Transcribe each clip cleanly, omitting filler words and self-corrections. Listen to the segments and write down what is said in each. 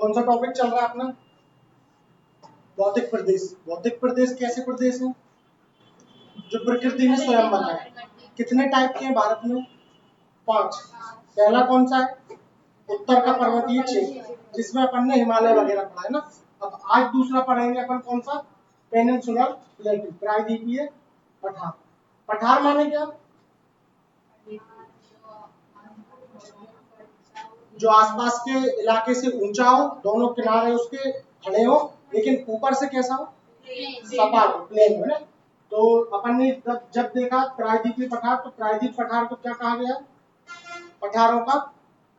कौन सा टॉपिक चल रहा है अपना? भौतिक प्रदेश। भौतिक प्रदेश कैसे प्रदेश है? जो प्रकृति ने स्वयं बनाए। कितने टाइप के हैं भारत में? 5। पहला कौन सा है? उत्तर का पर्वतीय क्षेत्र, जिसमें अपन ने हिमालय वगैरह पढ़ा है ना। अब आज दूसरा पढ़ेंगे अपन कौन सा? पेनिनसुलर प्लेटू, प्रायद्वीपीय पठार। पठार माने क्या? जो आसपास के इलाके से ऊंचा हो, दोनों किनारे उसके खड़े हो, लेकिन ऊपर से कैसा हो? सपाट, प्लेन हो ना। तो अपन ने जब देखा प्रायद्वीपीय पठार, तो प्रायद्वीप पठार को क्या कहा गया? पठारों का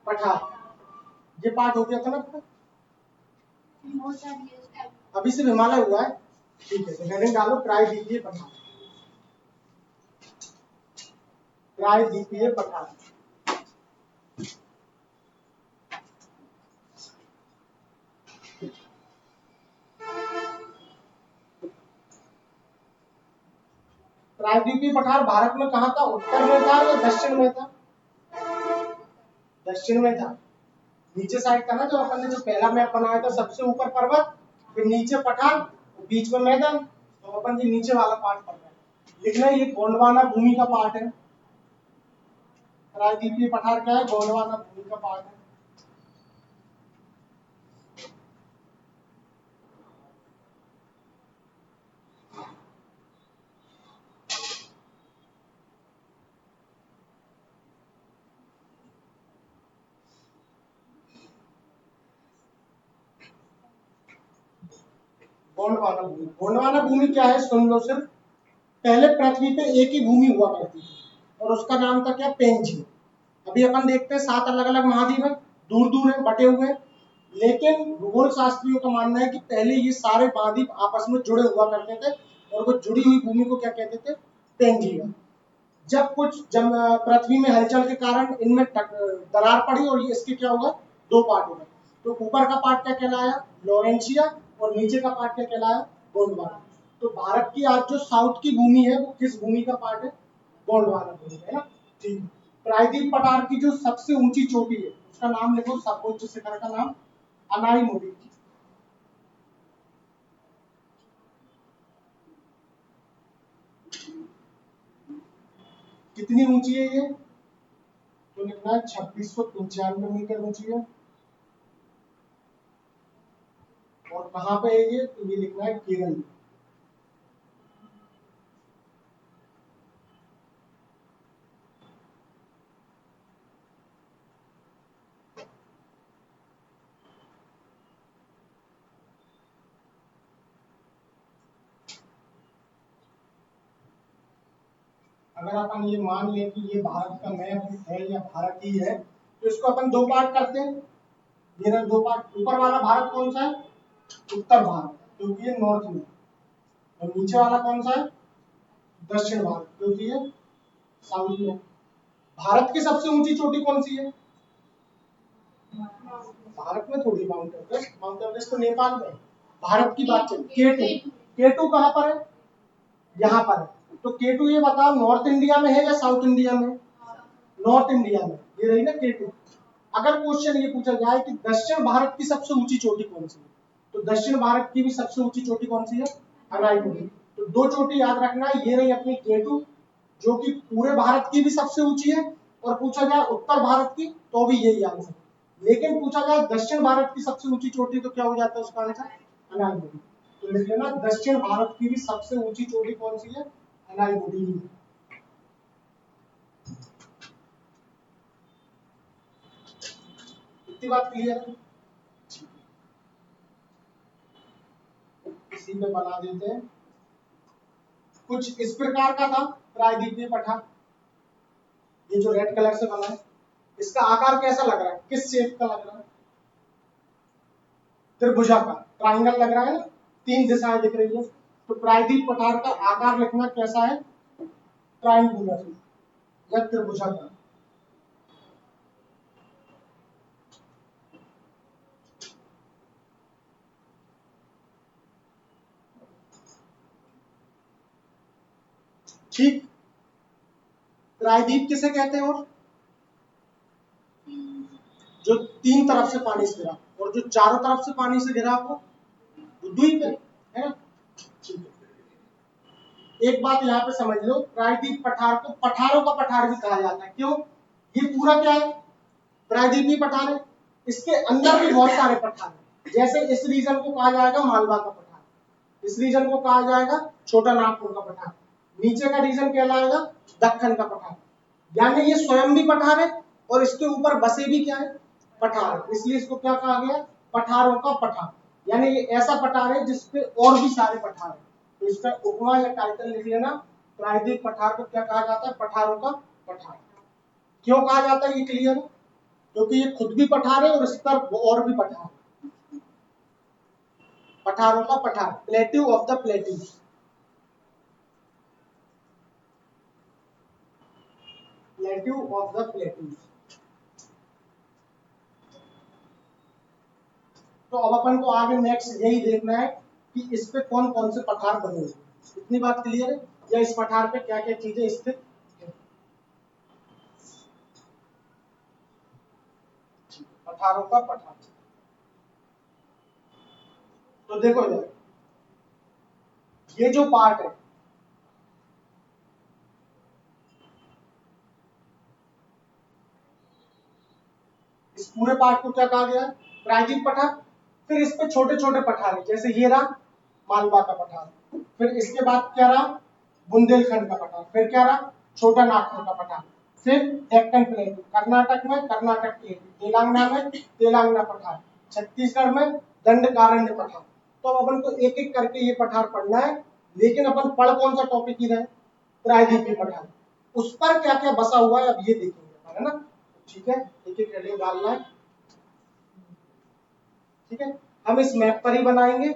पठार। ये पाठ हो गया था ना आपका? अभी सिर्फ हिमालय हुआ है। ठीक है, तो हेडिंग डालो प्रायद्वीपीय पठार। प्रायद्वीपीय पठार। प्रायद्वीपीय पठार भारत में कहा था? उत्तर में था या दक्षिण में था? दक्षिण में था। नीचे साइड था ना, जो अपन ने जो पहला मैप बनाया था, सबसे ऊपर पर्वत, फिर नीचे पठार, बीच में मैदान। तो अपन ये नीचे वाला पार्ट पढ़ रहे हैं। लिखना ये गोंडवाना भूमि का पार्ट है। प्रायद्वीपीय पठार क्या है? गोंडवाना भूमि का पार्ट है। गोंडवाना भूमि। गोंडवाना भूमि क्या है? सुन लो सिर्फ। पहले पृथ्वी पे एक ही भूमि हुआ करती थी, और उसका नाम था क्या? पेंजी। अभी अपन देखते हैं 7 अलग अलग महाद्वीप है, दूर दूर है, बटे हुए, लेकिन भूगोल शास्त्रियों का मानना है कि पहले ये सारे महाद्वीप आपस में जुड़े हुआ करते थे, और वो जुड़ी हुई भूमि को क्या कहते थे? पेंजिया। जब पृथ्वी में हलचल के कारण इनमें दरार पड़ी, और ये इसके क्या होगा? 2 पार्ट हो गए। तो ऊपर का पार्ट क्या कहलाया? लॉरेंशिया, और नीचे का पार्ट क्या कहलाया? गोंडवाना। तो भारत की आज जो साउथ की भूमि है, वो किस भूमि का पार्ट है? गोंडवाना भूमि है ना। ठीक। प्रायद्वीप पठार की जो सबसे ऊंची चोटी है, उसका नाम लिखो, सर्वोच्च शिखर का नाम अनाईमुडी। कितनी ऊंची है ये? तो लिखना है 2695 मीटर ऊंची है। और कहाँ पे है ये? तो ये लिखना है केरल में। अगर अपन ये मान लें कि ये भारत का मैप है या भारत ही है, तो इसको अपन 2 पार्ट करते हैं। मेरा 2 पार्ट। ऊपर वाला भारत कौन सा है? उत्तर भारत, क्योंकि ये नॉर्थ में। और नीचे वाला कौन सा है? दक्षिण भारत, क्योंकि ये साउथ में। भारत की सबसे ऊंची चोटी कौन सी है? भारत में थोड़ी माउंट एवरेस्ट। माउंट एवरेस्ट तो नेपाल में। भारत की बात चल। केटू। केटू कहाँ पर है? यहाँ पर है। तो केटू ये बताओ, नॉर्थ इंडिया में है या साउथ इंडिया में? नॉर्थ इंडिया में। ये रही ना केटू। अगर क्वेश्चन ये पूछा जाए कि दक्षिण भारत की सबसे ऊंची चोटी कौन सी है, तो दक्षिण भारत की भी सबसे ऊंची चोटी कौन सी है? अनाईमुडी। तो 2 चोटी याद रखना, ये रही अपनी केटू, जो कि पूरे भारत की भी सबसे ऊंची है, और पूछा जाए उत्तर भारत की, तो भी यही आंसर। लेकिन पूछा जाए दक्षिण भारत की सबसे ऊंची चोटी, तो क्या हो जाता है उसका आंसर? अनाईमुडी। तो लिख लेना, दक्षिण भारत की भी सबसे ऊंची चोटी कौन सी है? अनाईमुडी। इतनी बात क्लियर है? इसी पे बना देते हैं। कुछ इस प्रकार का था प्रायद्वीपीय पठार। ये जो रेड कलर से बना है, इसका आकार कैसा लग रहा है? किस शेप का लग रहा है? त्रिभुजाकार, ट्राइंगल लग रहा है ना। 3 दिशाएं दिख रही है। तो प्रायद्वीप पठार का आकार लिखना कैसा है? ट्राइंगुलर या त्रिभुजाकार। ठीक। प्रायद्वीप किसे कहते हैं? और जो 3 तरफ से पानी से घिरा, और जो चारों तरफ से पानी से घिरा वो द्वीप है ना। एक बात यहाँ पे समझ लो, प्रायद्वीप पठार को पठारों का पठार भी कहा जाता है। क्यों? ये पूरा क्या है? प्रायद्वीपीय पठार है। इसके अंदर भी बहुत सारे पठार हैं। जैसे इस रीजन को कहा जाएगा मालवा का पठार, इस रीजन को कहा जाएगा छोटा नागपुर का पठार, नीचे का रीजन कहलाएगा दक्कन का पठार। यानी ये स्वयं भी पठार है और इसके ऊपर बसे भी क्या है? पठार है। इसलिए इसको क्या कहा गया? पठारों का पठार। यानी ये ऐसा पठार है जिसपे और भी सारे पठार है। तो इसका उपमा या टाइटल लिख लेना, प्रायद्वीप पठार को क्या कहा जाता है? पठारों का पठार। क्यों कहा जाता है? ये क्लियर है? क्योंकि ये खुद भी पठार है और इस पर और भी पठार है। पठारों का पठार, plateau of the plateau. Plateau of the plateau. तो अब अपन को आगे नेक्स्ट यही देखना है कि इस पे कौन कौन से पठार बने हुए। इतनी बात क्लियर है? या इस पठार पे क्या क्या चीजें स्थित है? पठारों का पठार। तो देखो यार, ये जो पार्ट है, इस पूरे पार्ट को क्या कहा गया? प्रायद्वीप पठार। फिर इस पे छोटे छोटे पठार है, जैसे ये रहा मालवा का पठार, फिर इसके बाद क्या रहा? बुंदेलखंड का पठार, फिर क्या रहा? छोटा नागपुर का पठार, फिर डेक्कन प्लेटू, कर्नाटक में कर्नाटक प्लेटू, तेलंगाना में तेलंगाना पठार, छत्तीसगढ़ में दंडकारण्य पठार। तो अब अपन को एक एक करके ये पठार पढ़ना है, लेकिन अपन पढ़ कौन सा टॉपिक ही रहे? प्रायद्वीपीय पठार। उस पर क्या क्या बसा हुआ है अब ये देखेंगे, है ना। ठीक है, एक एक हेडिंग डालना है। ठीक है, हम इस मैप पर ही बनाएंगे,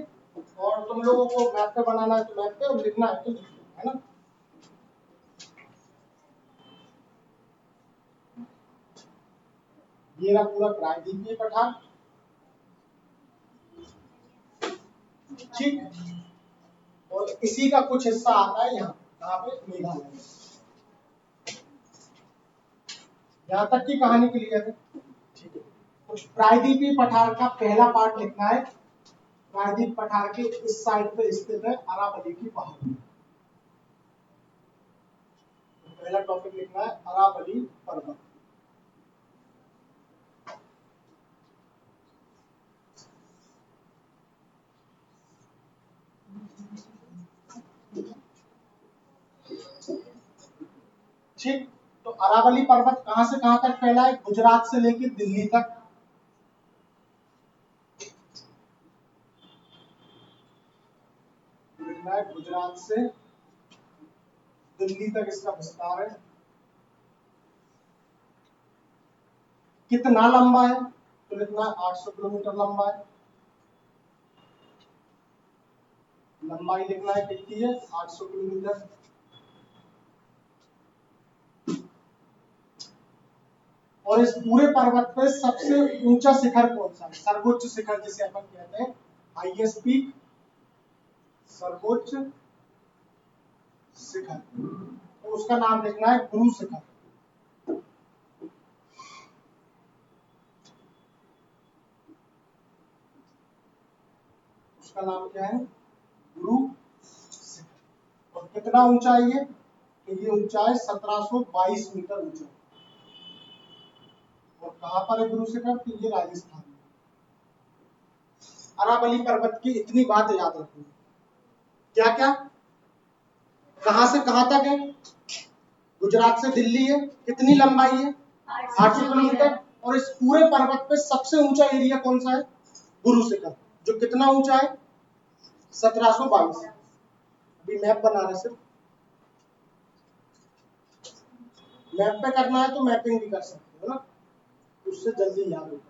और तुम लोगों को मैप पे बनाना है तो मैप पे, और लिखना है तो लिख लो, है ना। ये रहा पूरा प्रायद्वीपीय पठार। ठीक, और इसी का कुछ हिस्सा आता है यहाँ पे मेघालय। यहाँ तक की कहानी क्लियर है? ठीक है, कुछ प्रायद्वीपीय पठार का पहला पार्ट लिखना है। प्रायद्वीप पठार के इस साइड पे स्थित है अरावली की पहाड़ी। पहला टॉपिक लिखना है अरावली पर्वत। ठीक, तो अरावली पर्वत कहां से कहां तक फैला है? गुजरात से लेकर दिल्ली तक। गुजरात से दिल्ली तक इसका विस्तार है। कितना लंबा है? तो लिखना 800 किलोमीटर लंबा है। लंबाई लिखना है कितनी है? 800 किलोमीटर। और इस पूरे पर्वत पे सबसे ऊंचा शिखर कौन सा है? सर्वोच्च शिखर जिसे अपन कहते हैं, हाईएस्ट पीक, सर्वोच्च शिखर। तो उसका नाम लिखना है गुरु शिखर। उसका नाम क्या है? गुरु शिखर। और कितना ऊंचा है ये? तो ये ऊंचा है 1722 मीटर ऊंचा। और कहां पर है गुरु शिखर? तो ये राजस्थान में। अरावली पर्वत की इतनी बात याद रखनी, क्या क्या, कहां से कहां तक है? गुजरात से दिल्ली है। कितनी लंबाई है? 800 किलोमीटर। और इस पूरे पर्वत पे सबसे ऊंचा एरिया कौन सा है? गुरु शिखर, जो कितना ऊंचा है? 1722। अभी मैप बना रहे सिर्फ, मैप पे करना है तो मैपिंग भी कर सकते हो ना, उससे जल्दी याद होगा।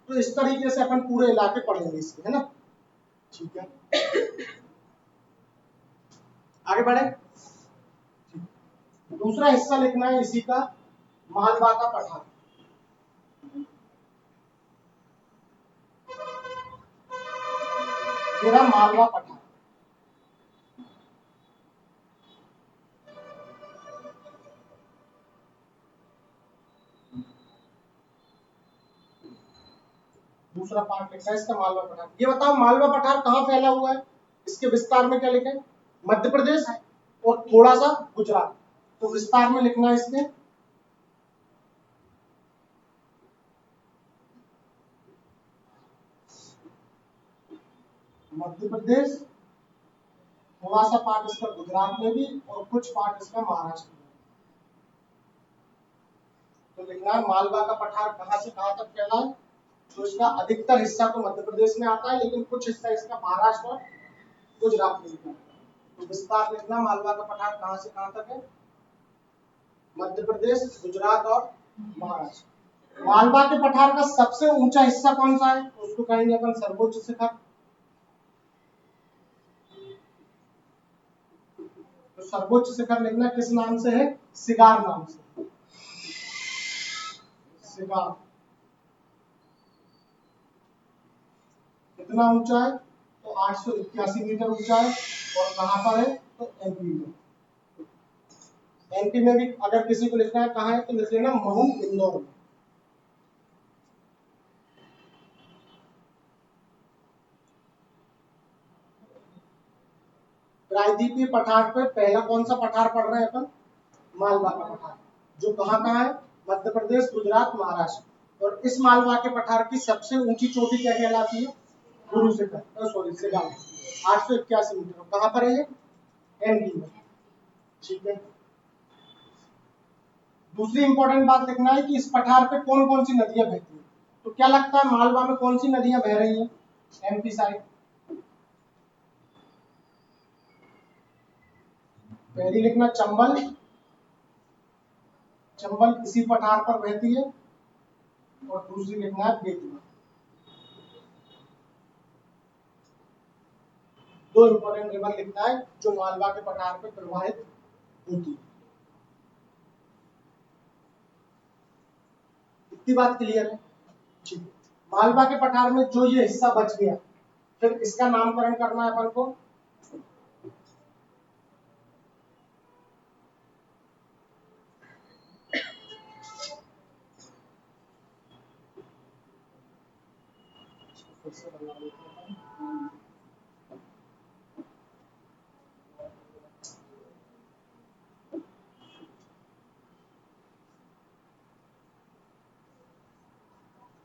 तो इस तरीके से अपन पूरे इलाके पढ़ेंगे इसके, है ना। ठीक है, आगे बढ़े। दूसरा हिस्सा लिखना है इसी का, मालवा का पठार। मेरा मालवा पठार। दूसरा पार्ट लिखा है इसका मालवा पठार। ये बताओ मालवा पठार कहाँ फैला हुआ है, इसके विस्तार में क्या लिखे, मध्य प्रदेश और थोड़ा सा गुजरात। तो विस्तार में लिखना है इसके मध्य प्रदेश, थोड़ा सा पार्ट इसका गुजरात में भी और कुछ पार्ट इसका महाराष्ट्र में। तो लिखना है मालवा का पठार कहां से कहां तक फैला है। तो इसका अधिकतर हिस्सा तो मध्य प्रदेश में आता है, लेकिन कुछ हिस्सा इसका महाराष्ट्र और गुजरात में भी आता है। तो विस्तार लिखना मालवा का पठार कहां से कहां तक है, मध्य प्रदेश, गुजरात और महाराष्ट्र। मालवा के पठार का सबसे ऊंचा हिस्सा कौन सा है, उसको कहेंगे अपन सर्वोच्च शिखर। तो सर्वोच्च शिखर लिखना किस नाम से है, सिगार नाम से, सिगार। कितना ऊंचा है, तो 881 मीटर ऊंचा है। और कहां पर है, तो एमपी में। एमपी में भी अगर किसी को लिखना है कहां है, तो लिख लेना महू, इंदौर में। प्रायद्वीपीय पठार पे पहला कौन सा पठार पढ़ रहे हैं अपन, मालवा का पठार, जो कहां कहां है, मध्य प्रदेश, गुजरात, महाराष्ट्र। और इस मालवा के पठार की सबसे ऊंची चोटी क्या कहलाती है, Guru Shikhar, sorry cigar, 881 metre. कहां पर है ये, एमपी में। ठीक है, दूसरी इंपॉर्टेंट बात लिखना है कि इस पठार पे कौन कौन सी नदियां बहती हैं। तो क्या लगता है मालवा में कौन सी नदियां बह रही हैं, एमपी साइड। पहली लिखना चंबल, चंबल इसी पठार पर बहती है। और दूसरी लिखना है बेतवा। दो इंपॉर्टेंट रिवर लिखना है जो मालवा के पठार पे प्रवाहित होती है। इतनी बात क्लियर है, ठीक। मालवा के पठार में जो ये हिस्सा बच गया, फिर इसका नामकरण करना है अपन को।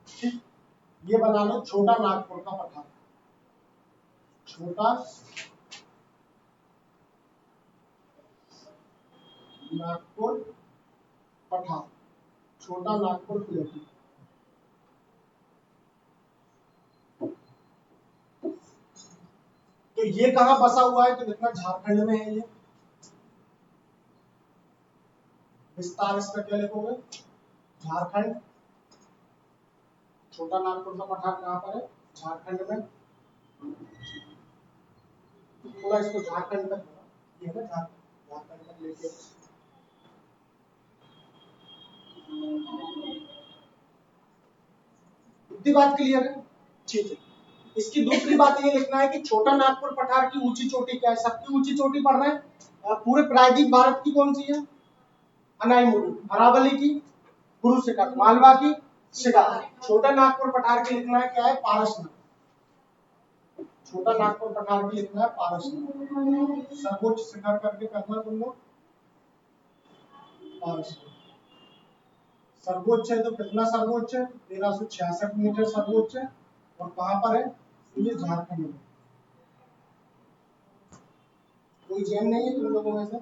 ठीक, ये बना लो छोटा नागपुर का पठार, छोटा नागपुर पठार, छोटा नागपुर प्लेटू। तो ये कहां बसा हुआ है, तो लिखना झारखंड में है ये। विस्तार इसका क्या लिखोगे, झारखंड। छोटा नागपुर का पठार कहां पर है, झारखंड में। थोड़ा इसको झारखंड तक, ये है ना झारखंड तक लेके। इतनी बात क्लियर है, ठीक है। इसकी दूसरी बात ये लिखना है कि छोटा नागपुर पठार की ऊंची चोटी क्या है, सबकी ऊंची चोटी पढ़ रहे हैं। पूरे प्रायद्वीप भारत की कौन सी है, अनाईमुड़ी, अरावली की गुरु शिखर, मालवा की शिखर। छोटा नागपुर पठार की लिखना है क्या है, पारसनाथ। छोटा नागपुर पठार की लिखना है पारसनाथ। सर्वोच्च शिखर करके करना तुम लोग, पारसनाथ। सर्वोच्च है तो कितना सर्वोच्च है, 1366 मीटर सर्वोच्च है। और कहां पर है, तो ये झारखंड में। कोई जैन नहीं है तुम लोगों में से,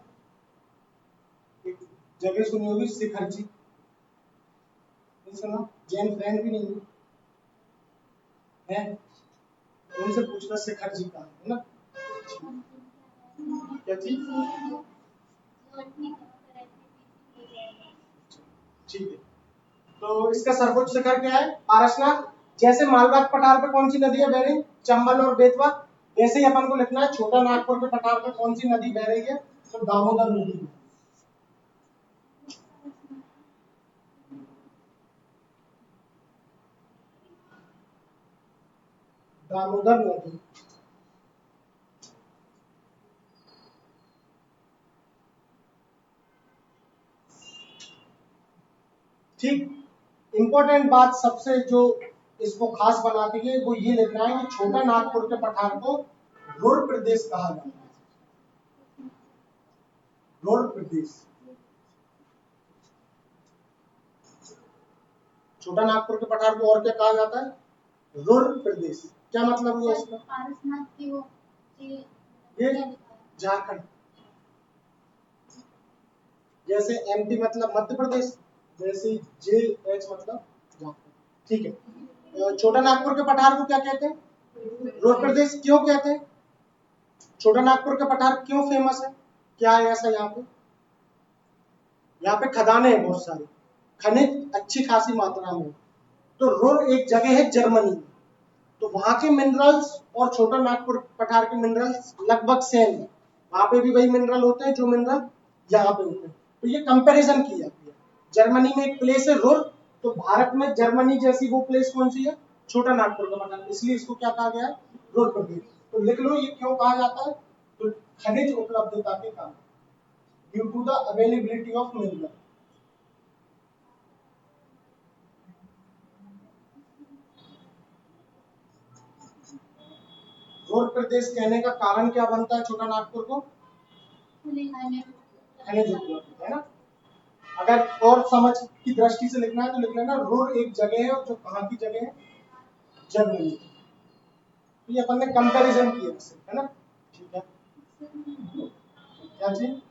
एक जगह सुनी होगी शिखर जी, नहीं सुना, जैन फ्रेंड भी नहीं है, उनसे पूछना शिखर जी का है ना, क्या चीज, ठीक है। तो इसका सर्वोच्च शिखर क्या है, पारसनाथ। जैसे मालवा के पठार पे कौन सी नदियां बह रही, चंबल और बेतवा, वैसे ही अपन को लिखना है छोटा नागपुर के पठार पे कौन सी नदी बह रही है, तो दामोदर नदी। दामोदर नदी। ठीक, इंपॉर्टेंट बात सबसे जो इसको खास बनाते हुए वो ये लिखना है कि छोटा नागपुर के पठार को रुर प्रदेश कहा जाता है। रुर प्रदेश, छोटा नागपुर के पठार को और क्या कहा जाता है? रुर प्रदेश। क्या मतलब हुआ इसका? पारसनाथ की वो ये झारखंड, जैसे एमपी मतलब मध्य प्रदेश, वैसे जे एच मतलब झारखंड। ठीक है। छोटा नागपुर के पठार को क्या कहते हैं? रुर प्रदेश। क्यों कहते हैं? छोटा नागपुर के पठार क्यों फेमस है? क्या है ऐसा यहाँ पे? यहाँ पे खदानें हैं बहुत सारी, खनिज अच्छी खासी मात्रा में। तो रुर एक जगह है जर्मनी में, तो वहां के मिनरल्स और छोटा नागपुर पठार के मिनरल्स लगभग सेम है। वहां पे भी वही मिनरल होते हैं जो मिनरल यहाँ पे होते हैं। तो ये कंपैरिजन की जाती है। जर्मनी में एक प्लेस है रुर, तो भारत में जर्मनी जैसी वो प्लेस कौन सी है? छोटा नागपुर का पठार, इसलिए इसको क्या कहा गया है? रुर प्रदेश। तो लिख लो ये क्यों कहा जाता है? तो खनिज उपलब्धता के कारण, due to the availability of mineral. रुर प्रदेश कहने का कारण क्या बनता है छोटा नागपुर को? खनिज उपलब्ध है ना। अगर और समझ की दृष्टि से लिखना है तो लिख लेना रुर एक जगह है, और जो कहाँ की जगह है? जर्मनी। तो ये अपन ने कंपैरिजन किया इससे, है ना। ठीक है, क्या चीज?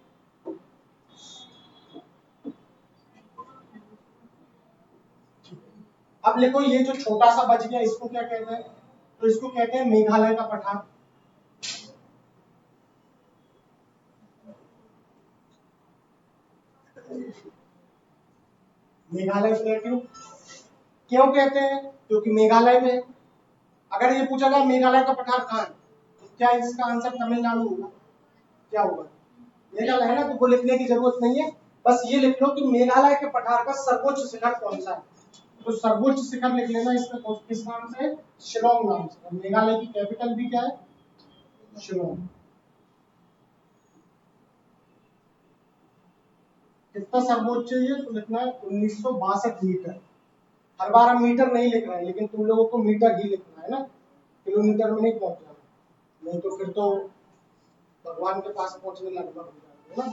अब लिखो ये जो छोटा सा बच गया इसको क्या कहते हैं? तो इसको कहते हैं मेघालय का पठार। मेघालय प्लेट्यू क्यों कहते हैं? क्योंकि मेघालय में, अगर ये पूछा जाए मेघालय का पठार कहाँ है, तो क्या इसका आंसर तमिलनाडु होगा? क्या होगा? मेघालय है ना। तो वो लिखने की जरूरत नहीं है, बस ये लिख लो कि मेघालय के पठार का सर्वोच्च शिखर कौन सा है। तो सर्वोच्च शिखर लिख लेना इसका किस नाम से? शिलोंग नाम से। मेघालय की कैपिटल भी क्या है? शिलोंग। कितना सर्वोच्च है ये? तो लिखना है 1962 मीटर। हर बार हम मीटर नहीं लिख रहे हैं, लेकिन तुम लोगों को मीटर ही लिखना है ना, किलोमीटर में नहीं पहुंचना, नहीं तो फिर तो भगवान के पास पहुंचने लगभग हो जाते है ना।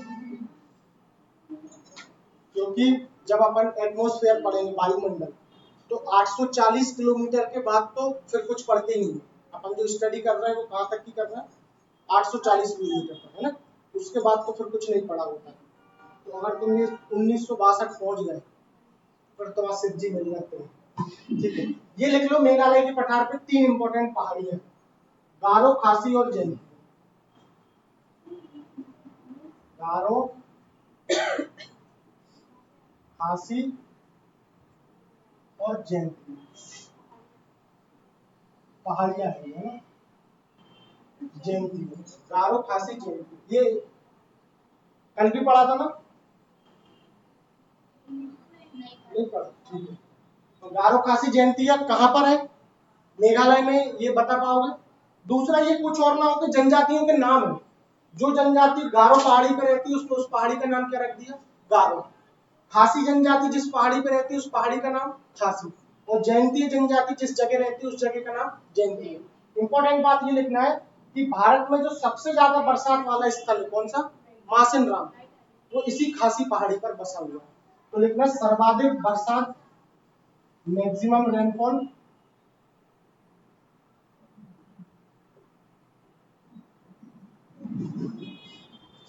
क्योंकि जब अपन एटमॉस्फेयर पढ़ेंगे, वायुमंडल, तो 840 किलोमीटर के बाद तो फिर कुछ पढ़ते ही नहीं। अपन जो स्टडी कर रहे हैं वो कहाँ तक की कर रहे हैं? 840 किलोमीटर तक, है ना। उसके बाद तो फिर कुछ नहीं पढ़ा होता है। तो अगर तुम ये 1962 पहुंच गए फिर तो वहां शिव जी मिल जाते हैं। ठीक है, ये लिख लो मेघालय के पठार पे 3 इंपॉर्टेंट पहाड़ियां, गारो, खासी और जैंती। गारो, खासी और जैंती पहाड़ियां है ना। जैंती, गारो, खासी, जैंती, ये कल भी पढ़ा था ना? नहीं पढ़ा, ठीक है। तो गारो, खासी, जैंतिया कहाँ पर है? मेघालय में, ये बता पाओगे? दूसरा, ये कुछ और ना हो के जनजातियों के नाम है। जो जनजाति गारो पहाड़ी पे रहती है उसको उस पहाड़ी का नाम क्या रख दिया? गारो। खासी जनजाति जिस पहाड़ी पे रहती है उस पहाड़ी का नाम खासी, और जैंती जनजाति जिस जगह रहती है उस जगह का नाम जैंती है। इंपॉर्टेंट बात ये लिखना है कि भारत में जो सबसे ज्यादा बरसात वाला स्थल है कौन सा? मासिन राम, वो इसी खासी पहाड़ी पर बसा हुआ है। तो लिखना सर्वाधिक बरसात, मैक्सिमम रेनफॉल,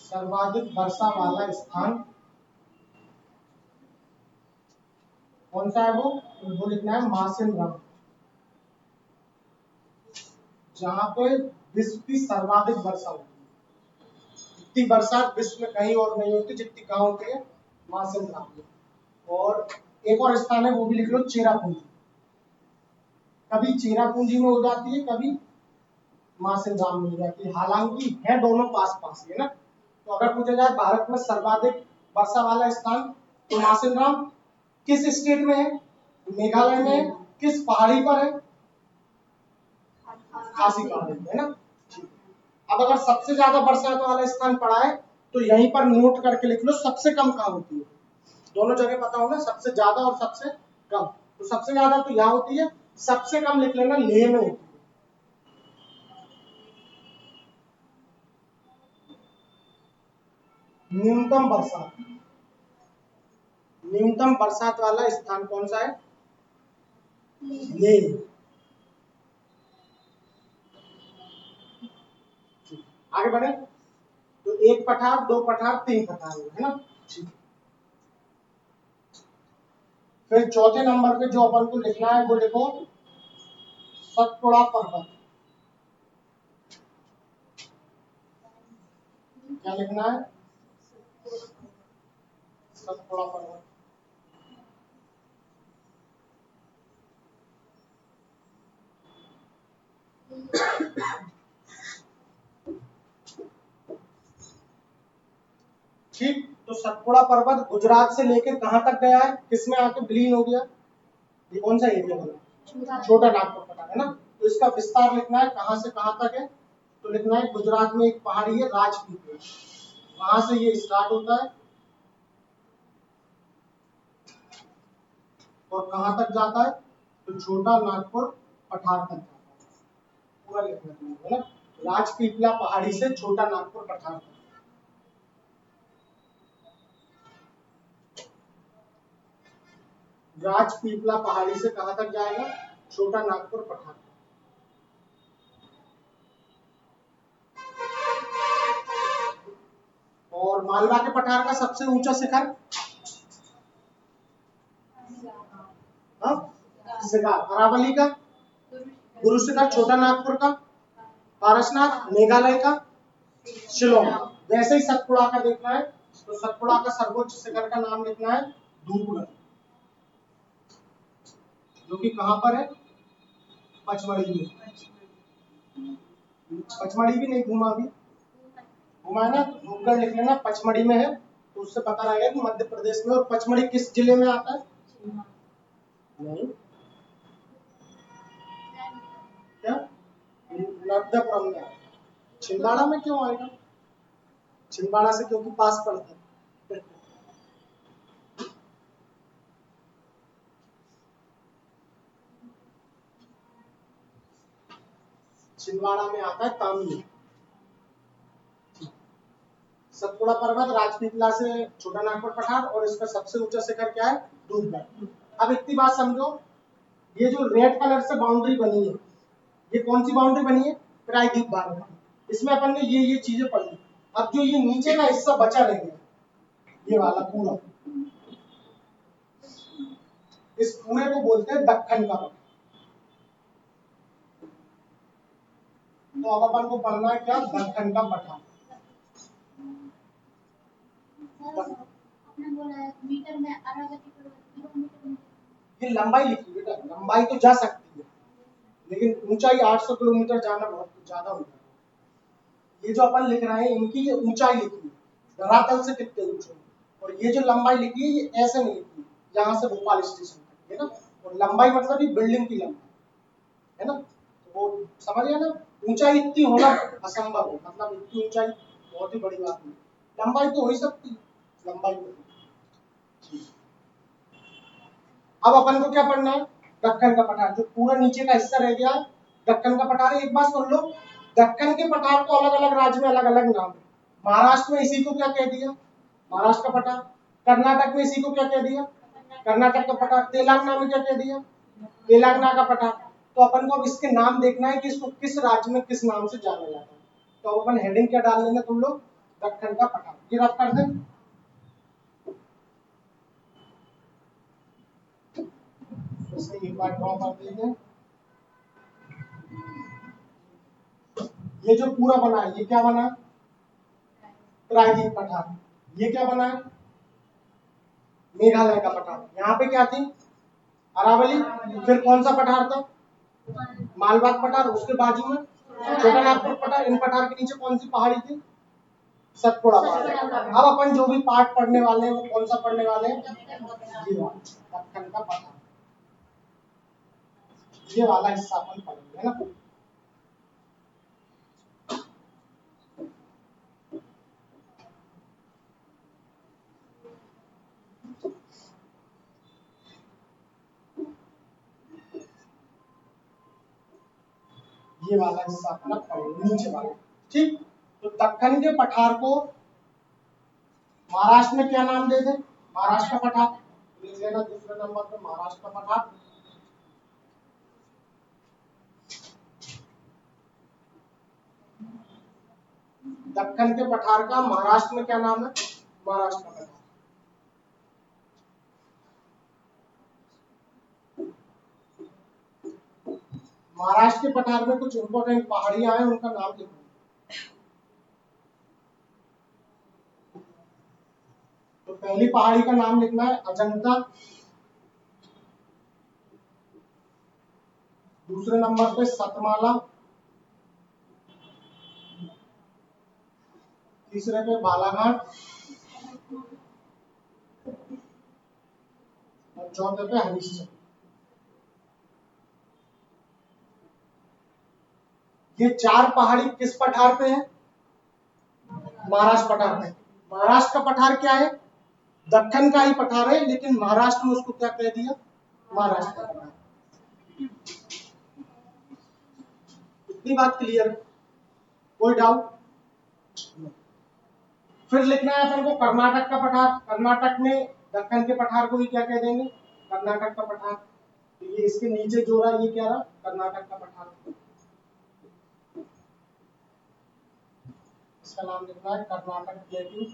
सर्वाधिक वर्षा वाला स्थान कौन सा है? वो लिखना है मासिन राम, जहां पे विश्व की सर्वाधिक वर्षा होती है। इतनी बरसात विश्व में कहीं और नहीं होती जितनी कहाँ होती है? मासिन राम में। और एक और स्थान है वो भी लिख लो, चेरापूंजी। कभी चेरापूंजी में हो जाती है, कभी मासिन राम में हो जाती है, हालांकि है दोनों पास पास है ना। तो अगर पूछा जाए भारत में सर्वाधिक वर्षा वाला स्थान, तो मासिन राम किस स्टेट में है? मेघालय में है। किस पहाड़ी पर है? खासी पहाड़ी है ना। अब अगर सबसे ज्यादा बरसात वाला स्थान पड़ा है तो यहीं पर नोट करके लिख लो सबसे कम कहाँ होती है। दोनों जगह पता होगा, सबसे ज्यादा और सबसे कम। तो सबसे ज्यादा तो यहाँ होती है सबसे कम लिख लेना लेह में होती है। न्यूनतम बरसात वाला स्थान कौन सा है? लेह। आगे बढ़े तो एक पठार, दो पठार, तीन पठार है ना। ठीक। फिर चौथे नंबर पे जो अपन को लिखना है वो देखो सतपुड़ा पर्वत। क्या लिखना है? सतपुड़ा पर्वत। ठीक। तो सतपुड़ा पर्वत गुजरात से लेकर कहां तक गया है, किसमें आके विलीन हो गया? ये कौन सा एरिया बना? छोटा नागपुर पठार है ना। तो इसका विस्तार लिखना है कहां से कहां तक है। तो लिखना है गुजरात में एक पहाड़ी है राजपीपला, वहां से ये स्टार्ट होता है और कहां तक जाता है? तो छोटा नागपुर पठार तक जाता है। पूरा लिखना है ना, राजपीपला पहाड़ी से छोटा नागपुर पठार तक। राजपीपला पहाड़ी से कहां तक जाएगा? छोटा नागपुर पठार। और मालवा के पठार का सबसे ऊंचा शिखर? हाँ? शिखर। अरावली का? गुरु शिखर। छोटा नागपुर का? पारसनाथ। मेघालय का? शिलोंग। वैसे ही सतपुड़ा का देखना है, तो सतपुड़ा का सर्वोच्च शिखर का नाम लिखना है धूपगढ़, जो कि कहां पर है? पचमढ़ी में। पचमढ़ी भी नहीं घूमा अभी, घुमा ना, तो धूपगढ़ लिख लेना, पचमढ़ी में है। तो उससे पता रहेगा कि मध्य प्रदेश में। और पचमढ़ी किस जिले में आता है? नहीं, क्या? नर्मदापुरम में आता है। छिंदवाड़ा में क्यों आएगा? छिंदवाड़ा से क्योंकि पास पड़ता है। छिंदवाड़ा में आता है तामिल। सतपुड़ा पर्वत राजपीपला से छोटा नागपुर पठार, और इसका सबसे ऊंचा शिखर क्या है? धूपगढ़। अब इतनी बात समझो, ये जो रेड कलर से बाउंड्री बनी है, ये कौन सी बाउंड्री बनी है? प्रायद्वीप बाउंड्री। इसमें अपन ने ये चीजें पढ़ी। अब जो ये नीचे का हिस्सा बचा रह गया, ये वाला पूरा, इस पूरे को बोलते हैं दक्कन का पठार। तो अब अपन को पढ़ना है क्या? दक्कन का पठार। मीटर में ये लंबाई लिखी बेटा, लंबाई तो जा सकती है, लेकिन ऊंचाई 800 किलोमीटर जाना बहुत ज्यादा होता है। ये जो अपन लिख रहे हैं इनकी ये ऊंचाई लिखी है, धरातल से कितने ऊंचे, और ये जो लंबाई लिखी है ये ऐसे नहीं लिखी है, यहाँ से भोपाल स्टेशन तक है ना। और लंबाई मतलब ये बिल्डिंग की लंबाई है ना। तो वो समझ गया ना, ऊंचाई इतनी होना असंभव है, मतलब इतनी ऊंचाई बहुत ही बड़ी बात नहीं, लंबाई तो हो ही सकती है, लंबाई तो। अब अपन को क्या पढ़ना है? दक्कन का पठार, जो पूरा नीचे का हिस्सा रह गया दक्कन का पठार। एक बात सुन लो, दक्कन के पठार को अलग अलग राज्य में अलग अलग नाम है। महाराष्ट्र में इसी को क्या कह दिया? महाराष्ट्र का पठार। कर्नाटक में इसी को क्या कह दिया? कर्नाटक का पठार। तेलंगाना में क्या कह दिया? तेलंगाना का पठार। तो अपन को अब इसके नाम देखना है कि इसको किस राज्य में किस नाम से जाना जाता है। तो अपन हेडिंग क्या डाल देंगे तुम लोग? दक्कन का पठार। ये रफ कर दें, इसलिए एक बार ड्रॉ कर देंगे। ये जो पूरा बना है ये क्या बना है? प्रायद्वीप पठार। ये क्या बना है? मेघालय का पठार। यहाँ पे क्या थी? अरावली। फिर कौन सा पठार था? मालवाक पठार। उसके बाजू में छोटा नागपुर पठार। इन पठार के नीचे कौन सी पहाड़ी थी? सतपुड़ा पहाड़ी। अब अपन जो भी पार्ट पढ़ने वाले हैं वो कौन सा पढ़ने वाले हैं? ये वाला दक्कन का पठार, ये वाला हिस्सा अपन पढ़ेंगे है ना। ये वाला हिस्सा अपना पड़ेगा, नीचे वाला। ठीक, तो दक्कन के पठार को महाराष्ट्र में क्या नाम दे दे? महाराष्ट्र का पठार। लिख लेना दूसरे नंबर पे महाराष्ट्र का पठार। दक्कन के पठार का महाराष्ट्र में क्या नाम है? महाराष्ट्र का पठार। महाराष्ट्र के पठार में कुछ इंपॉर्टेंट पहाड़ियां हैं, उनका नाम लिखो। तो पहली पहाड़ी का नाम लिखना है अजंता। दूसरे नंबर पे सतमाला। तीसरे पे बालाघाट। और चौथे पे हरिश्चंद्र। ये चार पहाड़ी किस पठार पे है? महाराष्ट्र पठार पे। महाराष्ट्र का पठार क्या है? दक्कन का ही पठार है, लेकिन महाराष्ट्र में उसको क्या कह दिया? महाराष्ट्र का पठार। इतनी बात क्लियर है? कोई डाउट? फिर लिखना है अपन को कर्नाटक का पठार। कर्नाटक में दक्कन के पठार को भी क्या कह देंगे? कर्नाटक का पठार। तो ये इसके नीचे जो रहा ये क्या रहा? कर्नाटक का पठार। इसका नाम लिखना है कर्नाटक प्लेट्यू।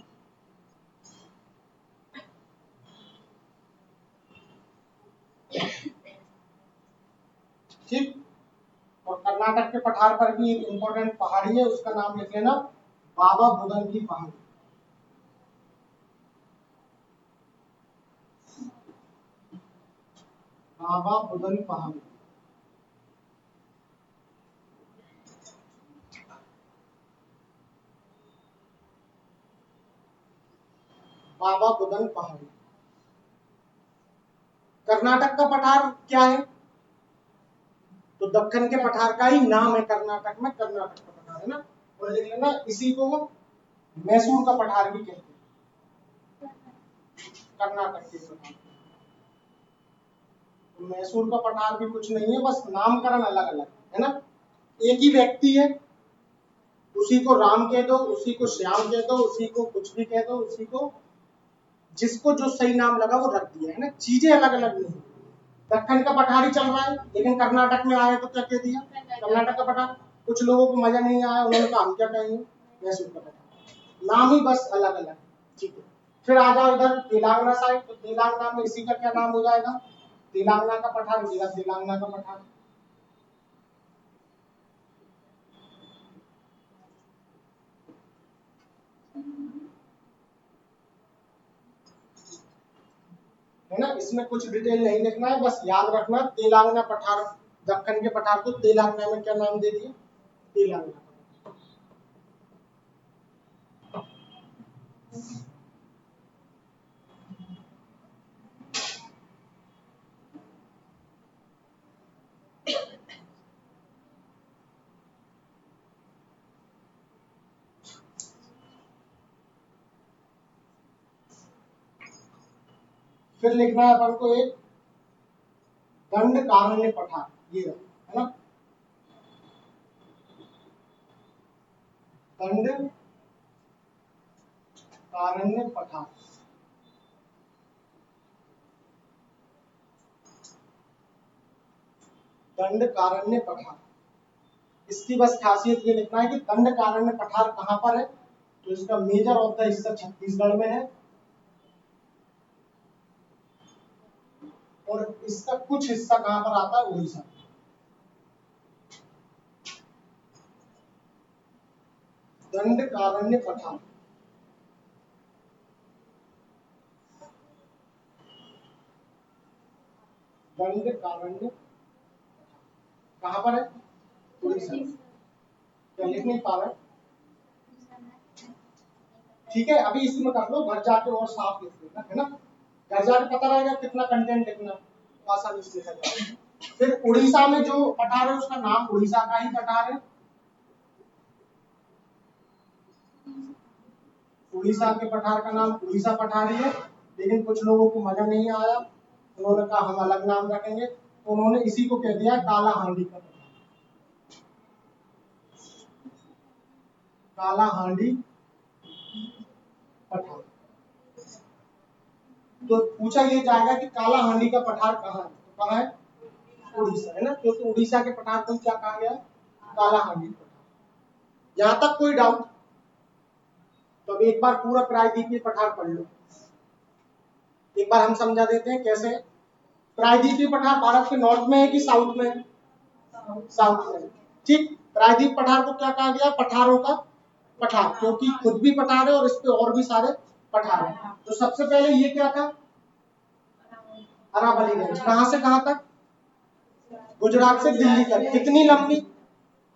ठीक, और कर्नाटक के पठार पर भी एक इंपॉर्टेंट पहाड़ी है, उसका नाम लिख लेना बाबा बुदन की पहाड़ी। बाबा बुदन पहाड़ी। बाबा बुदन पहाड़ी। कर्नाटक का पठार क्या है? तो दक्कन के पठार का ही नाम है कर्नाटक में, कर्नाटक का पठार है ना। और लिख लेना इसी को मैसूर का पठार भी कहते हैं, कर्नाटक के पठार। तो मैसूर का पठार भी कुछ नहीं है, बस नामकरण अलग अलग है ना। एक ही व्यक्ति है, उसी को राम कह दो, उसी को श्याम कह दो, उसी को कुछ भी कह दो, उसी को जिसको जो सही नाम लगा वो रख दिया है ना, चीजें अलग अलग नहीं। दक्कन का पठार ही चल रहा है, लेकिन कर्नाटक में आए तो क्या कह दिया? कर्नाटक का पठार। कुछ लोगों को मजा नहीं आया, उन्होंने कहा हम क्या कहेंगे? मैसूर का पठार। नाम ही बस अलग अलग। ठीक है, फिर आ जाओ इधर तेलंगाना साइड। तो तेलंगाना में इसी का क्या नाम हो जाएगा? तेलंगाना का पठार हो जाएगा तेलंगाना का पठार। है ना, इसमें कुछ डिटेल नहीं लिखना है, बस याद रखना तेलंगाना पठार। दक्कन के पठार को तेलंगाना में क्या नाम दे दिया? तेलंगाना। फिर लिखना है अपन को एक दंडकारण्य पठार, ये है ना, दंडकारण्य पठार। दंडकारण्य पठार, इसकी बस खासियत ये लिखना है कि दंडकारण्य पठार कहां पर है। तो इसका मेजर ऑफ द हिस्सा छत्तीसगढ़ में है, और इसका कुछ हिस्सा कहां पर आता है? उड़ीसा। दंडकारण्य पठार, दंडकारण्य कहां पर है? उड़ीसा। क्या लिख नहीं पा रहे? ठीक है, अभी इसमें कर लो, घर जाके और साफ लिख लेना, है ना। घर जाके पता रहेगा कितना कंटेंट लिखना, तो आसानी से लिखा जाएगा। फिर उड़ीसा में जो पठार है उसका नाम उड़ीसा का ही पठार है। उड़ीसा के पठार का नाम उड़ीसा पठार ही है, लेकिन कुछ लोगों को मजा नहीं आया, उन्होंने कहा हम अलग नाम रखेंगे, तो उन्होंने इसी को कह दिया काला हांडी का पठार। काला हांडी पठार। तो पूछा ये जाएगा कि काला हांडी का पठार कहाँ है, तो कहाँ है, उड़ीसा है ना, क्योंकि उड़ीसा के पठार को क्या कहा गया, काला हांडी पठार। यहां तक कोई डाउट? तो अब एक बार पूरा प्रायद्वीपीय पठार पढ़ लो, एक बार हम समझा देते हैं कैसे। प्रायद्वीपीय पठार भारत के नॉर्थ में है कि साउथ में है, साउथ में। ठीक, प्रायद्वीप पठार को क्या कहा गया, पठारों का पठार, क्योंकि खुद भी पठार है और इस पे और भी सारे पठार है। तो सबसे पहले ये क्या था, अरावली रेंज, कहां से कहां तक, गुजरात से दिल्ली तक। कितनी लंबी,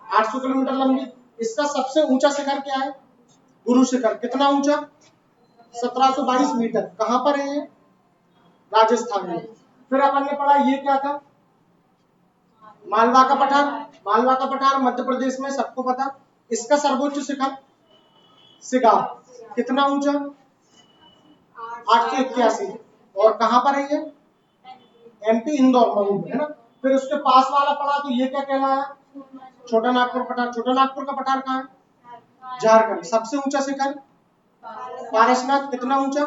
800 किलोमीटर लंबी। इसका सबसे ऊंचा शिखर क्या है, गुरु शिखर। कितना ऊंचा, 1722 मीटर। कहां पर है ये, राजस्थान में। फिर अपन ने पढ़ा ये क्या था, मालवा का पठार। मालवा का पठार मध्य प्रदेश में, सबको पता। इसका सर्वोच्च शिखर सिगाव, कितना ऊंचा, 881। और कहां पर है ये, एमपी इंदौर मऊ में, है ना। फिर उसके पास वाला पढ़ा तो ये क्या कहलाया, छोटा नागपुर पठार। छोटा नागपुर का पठार कहाँ है, झारखंड। सबसे ऊंचा शिखर पारसनाथ, कितना ऊंचा,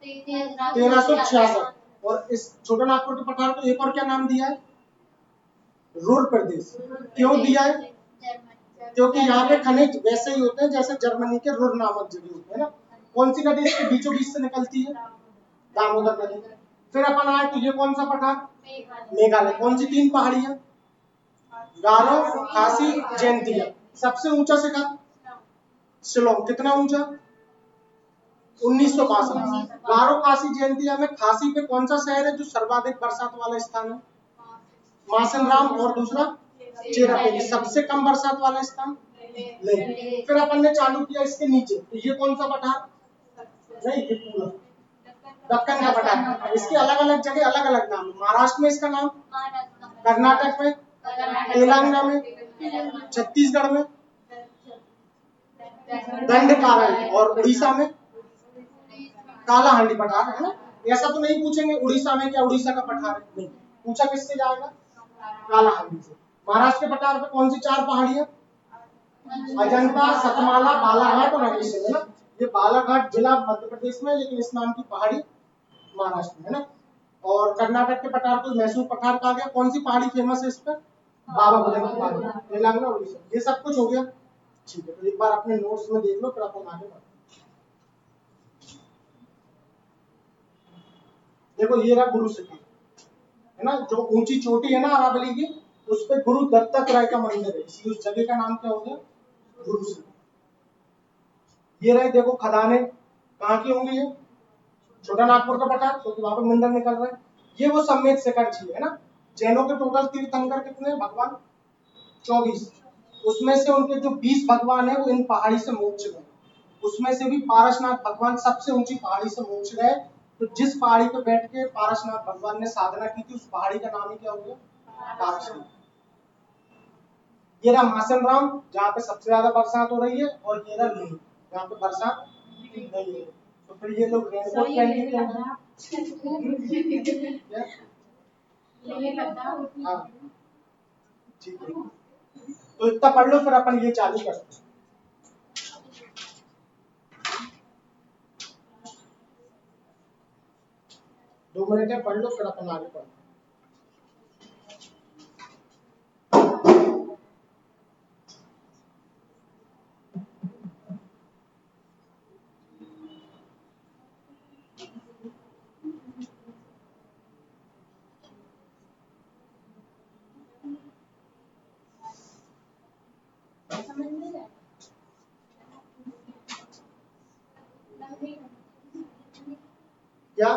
1366। और इस छोटा नागपुर के पठार को एक और क्या नाम दिया है, रुर प्रदेश। क्यों दिया है, क्योंकि यहाँ पे खनिज वैसे ही होते हैं जैसे जर्मनी के रुर नामक जगह होते हैं ना। कौन सी नदी इसके बीचों बीच से निकलती है, दामोदर नदी। फिर अपन आए तो ये कौन सा पठार, मेघालय। कौन सी 3 पहाड़ियां, गारो, खासी, जैंतिया। सबसे ऊंचा शिखर शिलोंग, कितना ऊंचा, 1962। गारो, खासी, जैंतिया में खासी पे कौन सा शहर है जो सर्वाधिक बरसात वाला स्थान है, मासनराम। और दूसरा चेरापूंजी। सबसे कम बरसात वाला स्थान लेह। फिर अपन ने चालू किया इसके नीचे, तो ये कौन सा पठार, नहीं ये पूरा दक्कन का पठार। इसके अलग अलग जगह अलग अलग नाम है। महाराष्ट्र में इसका नाम, कर्नाटक में, तेलंगाना में, छत्तीसगढ़ में दंडकारण्य, और उड़ीसा में काला हांडी पठार, है ना। ऐसा तो नहीं पूछेंगे उड़ीसा में क्या उड़ीसा का पठार है, नहीं। पूछा किससे जाएगा, काला हांडी से। महाराष्ट्र के पठार पे कौन सी 4 पहाड़ियां, अजंता, सतमाला, बालाघाट और अगस्त्य, है ना। ये बालाघाट जिला मध्य प्रदेश में, लेकिन इस नाम की पहाड़ी महाराष्ट्र में, है ना। और कर्नाटक के पठार को मैसूर पठार कहा गया। कौन सी पहाड़ी फेमस है इस पर, बाबा बुदन की पहाड़ी, तेलंगाना उड़ीसा। ये सब कुछ हो गया, ठीक है। तो एक बार अपने नोट्स में देख लो, फिर अपन आगे बढ़ते। देखो ये रहा गुरु शिखर, है ना, जो ऊंची चोटी है ना अरावली की, उस पे गुरु दत्तक राय का मंदिर है, इसलिए उस जगह का नाम क्या हो गया, गुरु शिखर। ये रहे देखो खदाने, कहाँ की होंगी ये, छोटा नागपुर का पठार, क्योंकि वहां पर मिनरल निकल रहा है। ये वो समेत शिखर झील है ना। जैनों के टोटल तीर्थंकर कितने भगवान, 24। उसमें से उनके जो 20 भगवान है वो इन पहाड़ी से मोक्ष गए। उसमें से भी पारसनाथ भगवान सबसे ऊंची पहाड़ी से मोक्ष गए। तो जिस पहाड़ी पे बैठ के पारसनाथ भगवान ने साधना की थी, उस पहाड़ी का नाम ही क्या हो गया, पारसनाथ। ये रहा मासनराम, जहाँ पे सबसे ज्यादा बरसात हो रही है, और ये रहा लेह, जहाँ पे बरसात नहीं है। तो फिर ये लोग रेनकोट पहन के क्यों हैं? हाँ ठीक है, तो इतना पढ़ लो, फिर अपन ये चालू करते हैं। 2 मिनट है, पढ़ लो, फिर अपन आगे बढ़ते हैं। क्या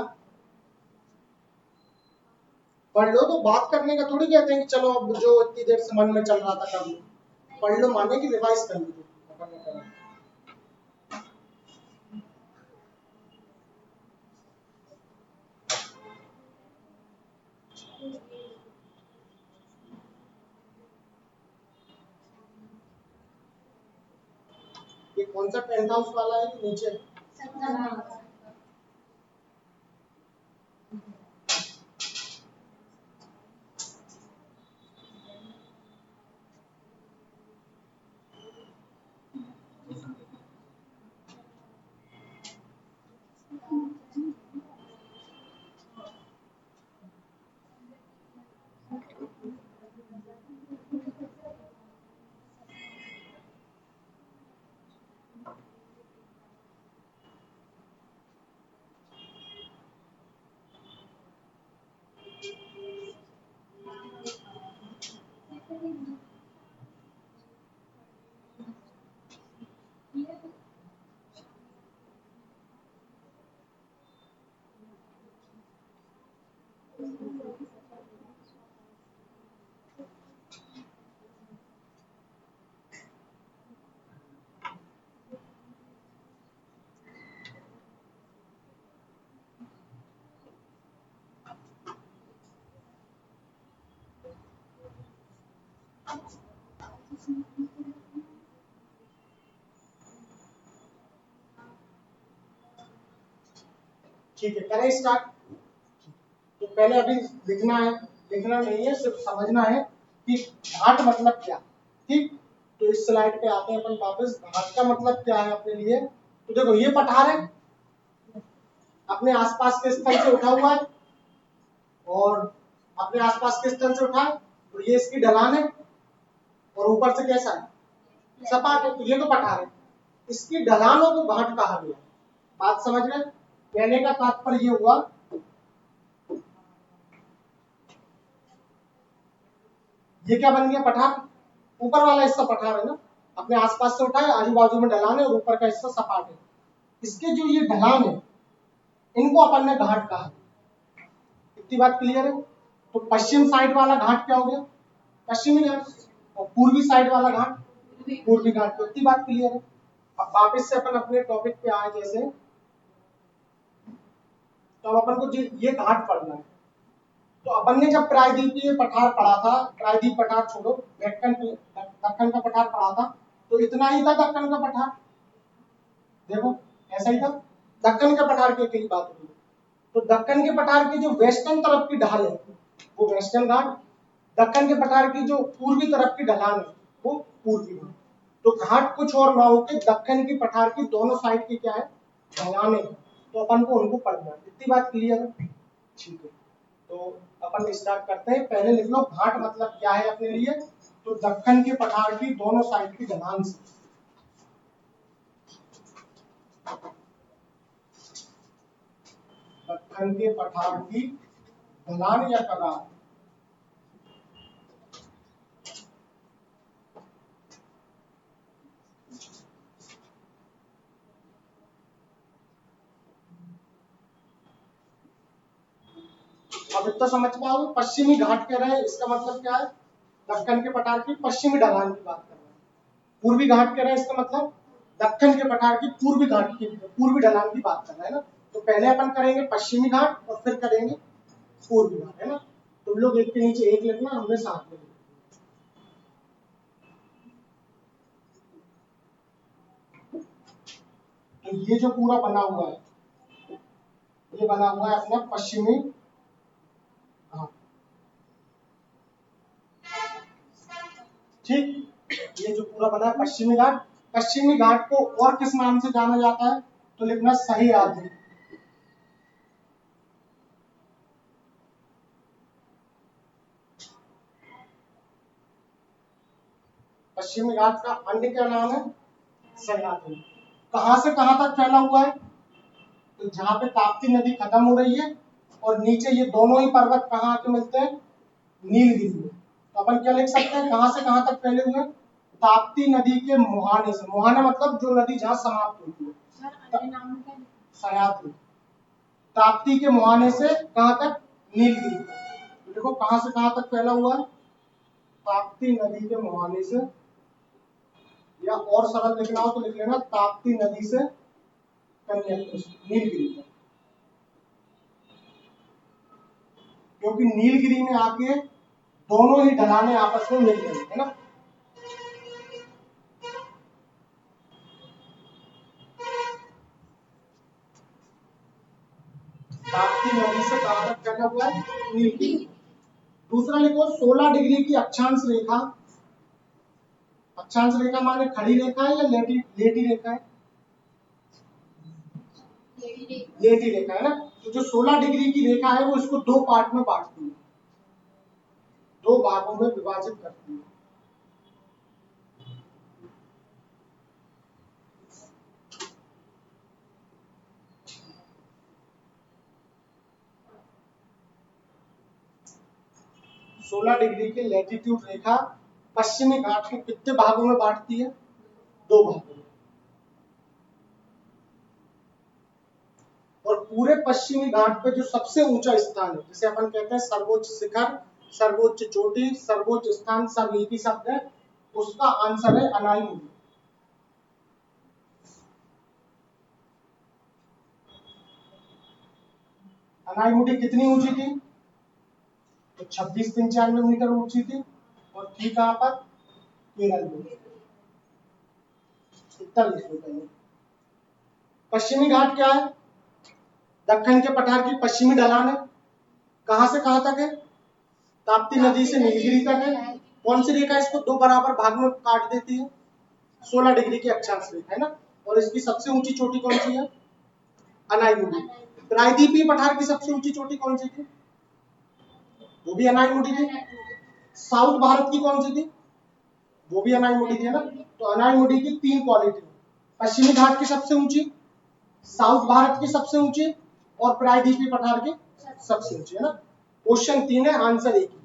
पढ़ लो, तो बात करने का थोड़ी कहते हैं कि चलो अब जो इतनी देर से मन में चल रहा था कर लो। पढ़ लो माने कि रिवाइज कर लो अपन ने पढ़ा। ये कौन सा पेंट हाउस वाला है कि नीचे, ठीक है, करें स्टार्ट। तो पहले अभी लिखना है, लिखना नहीं है, सिर्फ समझना है कि घाट मतलब क्या। ठीक, तो इस स्लाइड पे आते हैं अपन वापस। घाट का मतलब क्या है अपने लिए। तो देखो ये पठार है, अपने आसपास के स्थल से उठा हुआ है, और अपने आसपास के स्थल से उठा है, तो ये इसकी ढलान है, और ऊपर से कैसा है, सपाट है, तो ये तो पठार है। इसकी ढलानों को घाट कहा गया। बात समझ रहे? कहने का तात्पर्य ये हुआ, ये क्या बन गया, पठार। ऊपर वाला हिस्सा पठार है ना, अपने आसपास से उठाए, आजू बाजू में ढलान है, और ऊपर का हिस्सा सपाट है। इसके जो ये ढलान है, इनको अपन ने घाट कहा। इतनी बात क्लियर है? तो पश्चिम साइड वाला घाट क्या हो गया, पश्चिमी घाट, और पूर्वी साइड वाला घाट पूर्वी घाट। तो इतनी बात क्लियर है। अब वापस से अपन अपने टॉपिक पे आए, जैसे तो अब अपन को ये घाट पढ़ना है। तो अपन ने जब प्रायद्वीपीय पठार पढ़ा था, प्रायद्वीप पठार छोड़ो, दक्कन का पठार पढ़ा था, तो इतना ही था दक्कन का पठार। देखो ऐसा ही था, दक्कन के पठार की अकेली बात होगी। तो दक्कन के पठार की जो वेस्टर्न तरफ की ढाल है वो वेस्टर्न घाट, दक्कन के पठार की जो पूर्वी तरफ की ढलान है वो पूर्वी घाट। तो घाट कुछ और ना हो के दक्कन की पठार की दोनों साइड की क्या है, ढलाने। तो अपन को उनको पढ़ना है। इतनी बात क्लियर है? ठीक है, तो अपन स्टार्ट करते हैं। पहले लिख लो घाट मतलब क्या है अपने लिए। तो दक्कन के पठार की दोनों साइड की ढलान से, दक्कन के पठार की ढलान या कगार, अब इतना समझ पाओ। पश्चिमी घाट कह रहे हैं, इसका मतलब क्या है, दक्कन के पठार की पश्चिमी ढलान की बात कर रहे हैं। पूर्वी घाट कह रहे हैं, इसका मतलब दक्कन के पठार की पूर्वी घाट की, पूर्वी ढलान की बात कर रहे हैं ना। तो पहले अपन करेंगे पश्चिमी घाट और फिर करेंगे पूर्वी घाट, है ना। तुम लोग एक के नीचे एक लिखना, हमने साथ में लिखना। तो ये जो पूरा बना हुआ है, ये बना हुआ है अपना पश्चिमी घाट। ठीक, ये जो पूरा बना है पश्चिमी घाट। पश्चिमी घाट को और किस नाम से जाना जाता है, तो लिखना सह्याद्री। पश्चिमी घाट का अन्य क्या नाम है, सह्याद्री। कहां से कहां तक फैला हुआ है, तो जहां पे ताप्ती नदी खत्म हो रही है, और नीचे ये दोनों ही पर्वत कहाँ आके मिलते हैं, नीलगिरी में। तो अपन क्या लिख सकते हैं, कहां से कहां तक फैले हुए हैं, ताप्ती नदी के मुहाने से, मुहाना मतलब जो नदी जहां समाप्त होती है, सह्याद्री। ताप्ती के मुहाने से कहां तक, नीलगिरी तक। तो देखो कहां से कहां तक फैला हुआ है, ताप्ती नदी के मुहाने से, या और सरल लिखना हो तो लिख लेना ताप्ती नदी से कन्याकुमारी, नीलगिरी तक। क्योंकि नीलगिरी में आके दोनों ही ढलाने आपस में मिल गई है ना। ताप्ती नदी से कहां तक फैला हुआ है, नीलगिरी। दूसरा लिखो 16 डिग्री की अक्षांश रेखा। अक्षांश रेखा माने खड़ी रेखा है या लेटी लेटी रेखा है, लेटी रेखा है ना। तो जो 16 डिग्री की रेखा है वो इसको दो पार्ट में बांटती है, दो भागों में विभाजित करती है। सोलह डिग्री की लैटिट्यूड रेखा पश्चिमी घाट को कितने भागों में बांटती है? 2 भागों में। और पूरे पश्चिमी घाट पे जो सबसे ऊंचा स्थान है, जिसे अपन कहते हैं सर्वोच्च शिखर, सर्वोच्च चोटी, सर्वोच्च स्थान, सब एक ही शब्द है, उसका आंसर है अनाईमुडी। अनाईमुडी कितनी ऊंची थी? तो 2693 मीटर ऊंची थी, और थी कहां पर? केरल में। इतना लिख लो पहले। पश्चिमी घाट क्या है? दक्कन के पठार की पश्चिमी ढलान है। कहां से कहां तक है? ताप्ती नदी से नीलगिरी तक है। कौन सी रेखा इसको 2 बराबर भाग में काट देती है? 16 डिग्री की अक्षांश रेखा है ना। और इसकी सबसे ऊंची चोटी कौन सी है? अनाईमुडी। प्रायद्वीपीय पठार की सबसे ऊंची चोटी कौन सी थी? वो भी अनाईमुडी थी। साउथ भारत की कौन सी थी? वो भी अनाईमुडी थी ना। तो अनाईमुडी की 3 क्वालिटी, पश्चिमी घाट की सबसे ऊंची, साउथ भारत की सबसे ऊंची, और प्रायद्वीपीय पठार की सबसे ऊंची, है ना। क्वेश्चन 3 है, आंसर 1 है।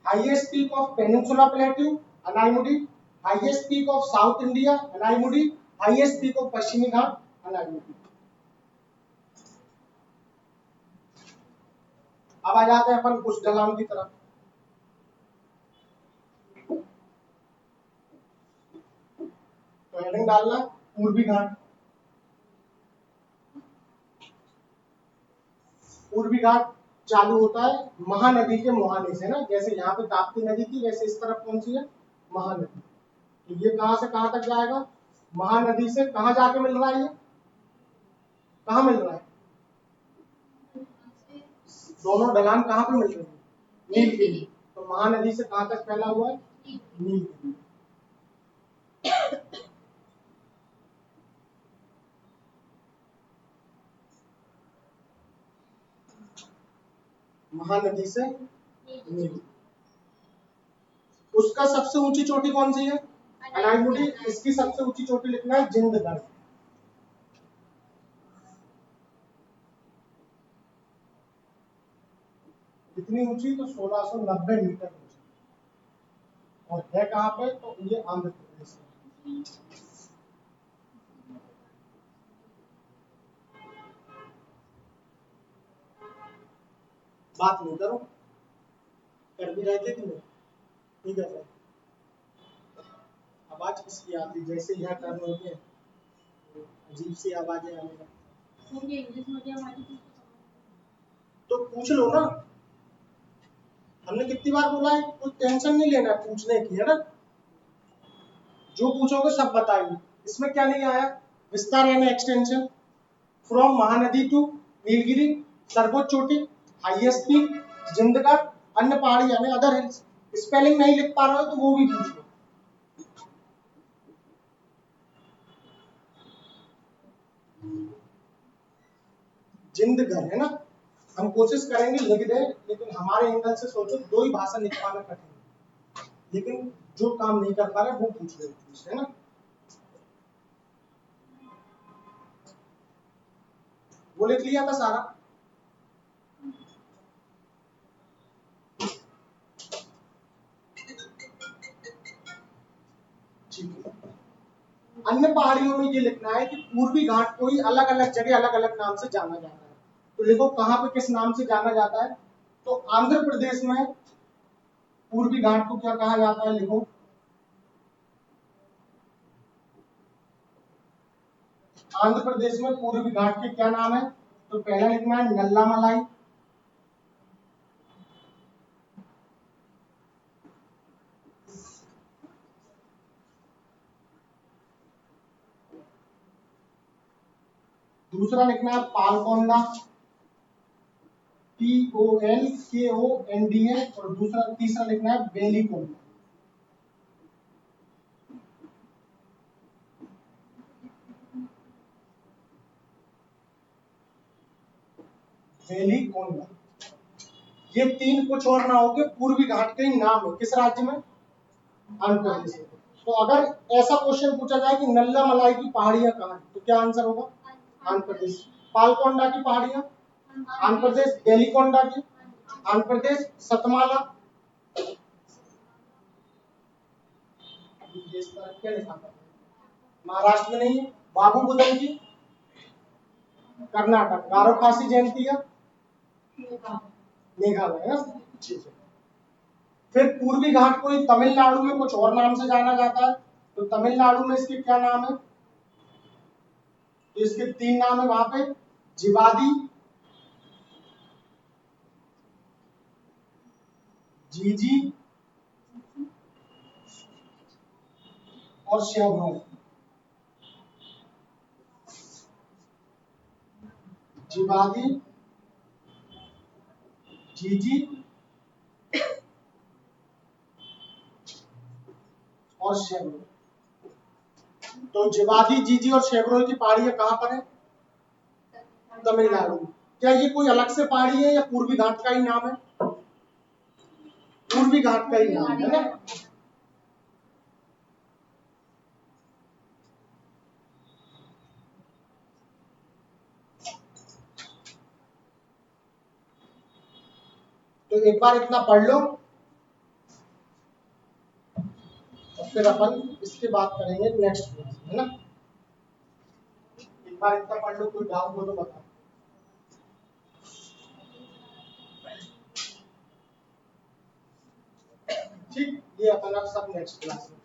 Highest peak of peninsula plateau, Anaimudi. Highest peak of south India, Anaimudi. Highest peak of पश्चिमी घाट, अनाईमुडी। अब आ जाते हैं अपन कुछ ढलान की तरफ। तो हेडिंग डालना पूर्वी घाट। पूर्वी घाट चालू होता है महानदी के मुहाने से ना, जैसे यहाँ पे ताप्ती नदी थी, वैसे इस तरफ कौन सी है? महानदी। तो ये कहां से कहां तक जाएगा? महानदी से कहां जाके मिल रहा है? ये कहां मिल रहा है? दोनों ढलान कहां पे मिल रही है? नीलगिरी। तो महानदी से कहां तक फैला हुआ है? नीलगिरी। महानदी से नीलगिरी। उसका सबसे ऊंची चोटी कौन सी है? अनाईमुडी। इसकी सबसे ऊंची चोटी लिखना है जिंदगढ़। कितनी ऊंची? तो 1690 मीटर ऊंची। और है कहां पे? तो ये आंध्र प्रदेश में। बात नहीं करो, कर भी रहे थे कि नहीं? नहीं कर रहे। आवाज किसकी आती? जैसे यहाँ टर्न होते हैं अजीब सी आवाजें आने लगती। तो पूछ लो ना, हमने कितनी बार बोला है, कोई टेंशन नहीं लेना है पूछने की, है ना। जो पूछोगे सब बताएंगे। इसमें क्या नहीं आया? विस्तार यानी extension, from Mahanadi to Nilgiri, सर्वोच्च चोटी, हाईएस्ट पीक, जिंदगढ़, अन्य पहाड़ी यानी अदर हिल्स। स्पेलिंग नहीं लिख पा रहे हो तो वो भी पूछ लो। जिंदगढ़ है ना। हम कोशिश करेंगे लिख दे, लेकिन हमारे एंगल से सोचो 2 ही भाषा लिख पाना कठिन है, लेकिन जो काम नहीं कर पा रहे वो पूछ रहे है ना। वो लिख लिया था सारा। अन्य पहाड़ियों में ये लिखना है कि पूर्वी घाट को ही अलग अलग जगह अलग अलग नाम से जाना जाता है। तो देखो कहां पे किस नाम से जाना जाता है। तो आंध्र प्रदेश में पूर्वी घाट को क्या कहा जाता है? लिखो। आंध्र प्रदेश में पूर्वी घाट के क्या नाम है? तो पहला लिखना है नल्लामलाई, दूसरा लिखना है पालकोंडा, POLKONDA, और तीसरा लिखना है बेलीकोंडा। बेलीकोंडा। ये 3 कुछ और ना होके पूर्वी घाट के नाम है। किस राज्य में? आंध्र प्रदेश में। तो अगर ऐसा क्वेश्चन पूछा जाए कि नल्ला मलाई की पहाड़ियां कहाँ है, तो क्या आंसर होगा? आंध्र प्रदेश। पालकोंडा की पहाड़ियां आंध्र प्रदेश। बेलीकोंडा की आंध्र प्रदेश। सतमाला देश तरक्की लिखा था, महाराष्ट्र में नहीं है। बाबू बुदन की कर्नाटक, गारो खासी जयंती का मेघालय है। ठीक है। फिर पूर्वी घाट को तमिलनाडु में कुछ और नाम से जाना जाता है, तो तमिलनाडु में इसके क्या नाम है? तो इसके 3 नाम है वहां पे, जिवादी, जीजी और शेवरॉन। जिवादी, जीजी और शेवरॉन। तो जिवादी, जीजी और शेवरॉन की पहाड़ियां कहां पर है? तमिलनाडु। क्या ये कोई अलग से पहाड़ी है या पूर्वी घाट का ही नाम है? पूर्वी घाट का ही नाम है ना। तो एक बार इतना पढ़ लो, और फिर अपन इसके बात करेंगे नेक्स्ट क्लास में, है ना। एक बार इतना पढ़ लो, कोई डाउट हो तो बता। ठीक, ये अपन अब सब नेक्स्ट क्लास में